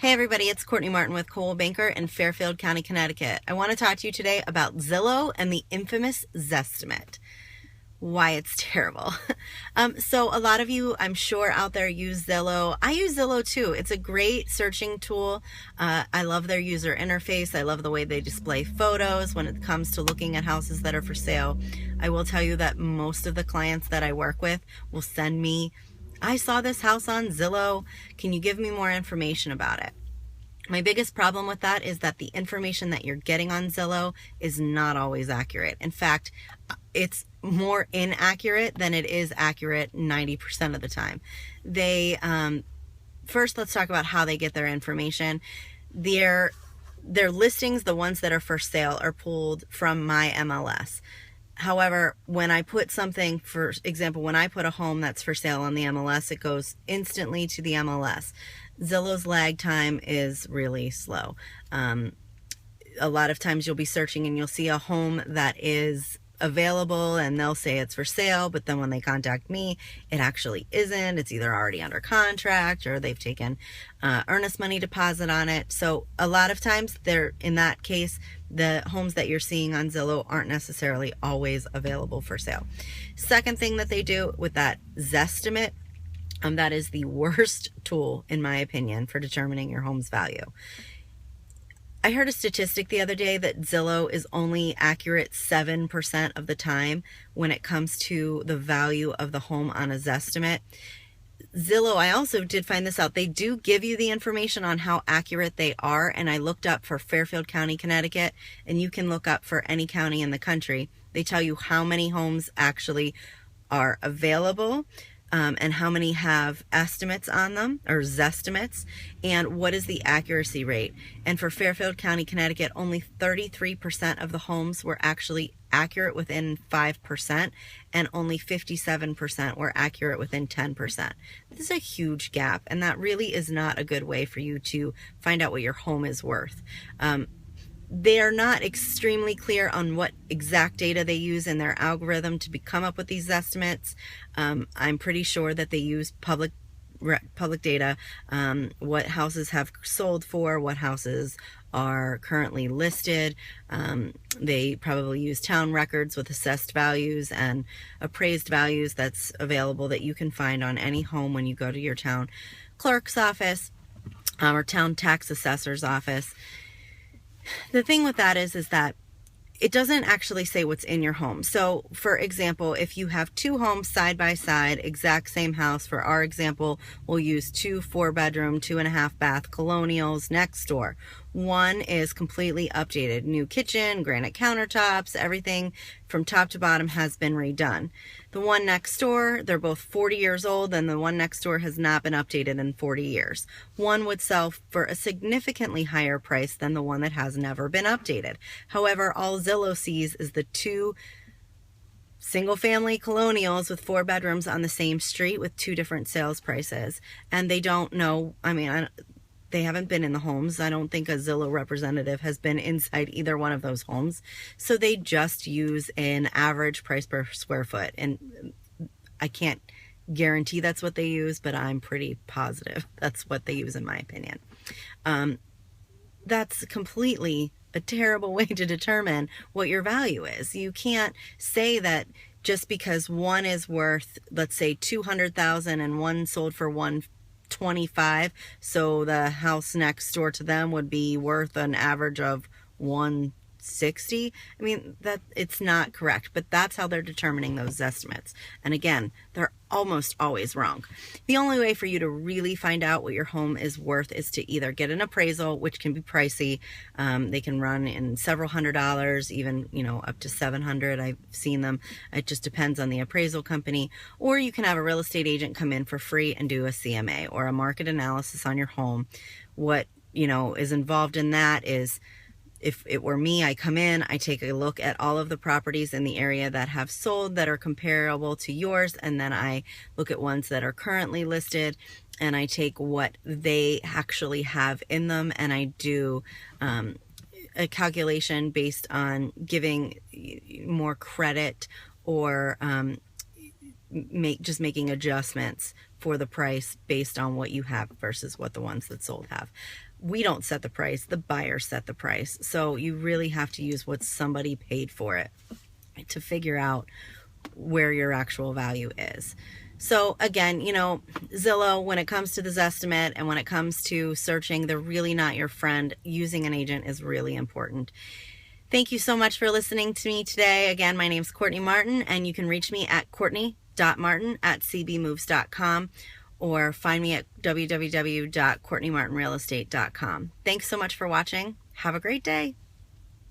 Hey everybody, it's Courtney Martin with Coldwell Banker in Fairfield County, Connecticut. I want to talk to you today about Zillow and the infamous Zestimate. Why it's terrible. So a lot of you, I'm sure, out there use Zillow. I use Zillow too. It's a great searching tool. I love their user interface. I love the way they display photos when it comes to looking at houses that are for sale. I will tell you that most of the clients that I work with will send me, I saw this house on Zillow. Can you give me more information about it? My biggest problem with that is that the information that you're getting on Zillow is not always accurate. In fact, it's more inaccurate than it is accurate 90% of the time. First, let's talk about how they get their information. Their listings, the ones that are for sale, are pulled from my MLS. However, when I put something, for example, when I put a home that's for sale on the MLS, it goes instantly to the MLS. Zillow's lag time is really slow. A lot of times you'll be searching and you'll see a home that is available and they'll say it's for sale, but then when they contact me, it actually isn't. It's either already under contract or they've taken earnest money deposit on it. So a lot of times in that case, the homes that you're seeing on Zillow aren't necessarily always available for sale. Second thing that they do with that Zestimate, that is the worst tool, in my opinion, for determining your home's value. I heard a statistic the other day that Zillow is only accurate 7% of the time when it comes to the value of the home on a Zestimate. Zillow, I also did find this out, they do give you the information on how accurate they are, and I looked up for Fairfield County, Connecticut, and you can look up for any county in the country. They tell you how many homes actually are available, and how many have estimates on them, or Zestimates, and what is the accuracy rate. And for Fairfield County, Connecticut, only 33% of the homes were actually accurate within 5%, and only 57% were accurate within 10%. This is a huge gap, and that really is not a good way for you to find out what your home is worth. They are not extremely clear on what exact data they use in their algorithm to come up with these estimates. I'm pretty sure that they use public data, what houses have sold for, what houses are currently listed. They probably use town records with assessed values and appraised values that's available that you can find on any home when you go to your town clerk's office or town tax assessor's office. The thing with that is that it doesn't actually say what's in your home. So, for example, if you have two homes side by side, exact same house, for our example, we'll use 2 4-bedroom, 2.5 bath colonials next door. One is completely updated, new kitchen, granite countertops, everything from top to bottom has been redone. The one next door, they're both 40 years old, and the one next door has not been updated in 40 years. One would sell for a significantly higher price than the one that has never been updated. However, all Zillow sees is the 2 single-family colonials with 4 bedrooms on the same street with 2 different sales prices. And they don't know, they haven't been in the homes. I don't think a Zillow representative has been inside either one of those homes. So they just use an average price per square foot. And I can't guarantee that's what they use, but I'm pretty positive that's what they use in my opinion. That's completely a terrible way to determine what your value is. You can't say that just because one is worth, let's say, $200,000 and one sold for $125,000, so the house next door to them would be worth an average of $160,000. That it's not correct, but that's how they're determining those estimates. And again, they're almost always wrong. The only way for you to really find out what your home is worth is to either get an appraisal, which can be pricey. They can run in several $100s, even up to $700. I've seen them. It just depends on the appraisal company. Or you can have a real estate agent come in for free and do a CMA or a market analysis on your home. What is involved in that is, if it were me, I come in, I take a look at all of the properties in the area that have sold that are comparable to yours, and then I look at ones that are currently listed, and I take what they actually have in them, and I do a calculation based on giving more credit or making adjustments for the price based on what you have versus what the ones that sold have. We don't set the price, the buyer set the price. So you really have to use what somebody paid for it to figure out where your actual value is. So again, Zillow, when it comes to the Zestimate and when it comes to searching, they're really not your friend. Using an agent is really important. Thank you so much for listening to me today. Again, my name's Courtney Martin, and you can reach me at courtney.martin@cbmoves.com or find me at www.courtneymartinrealestate.com. Thanks so much for watching. Have a great day.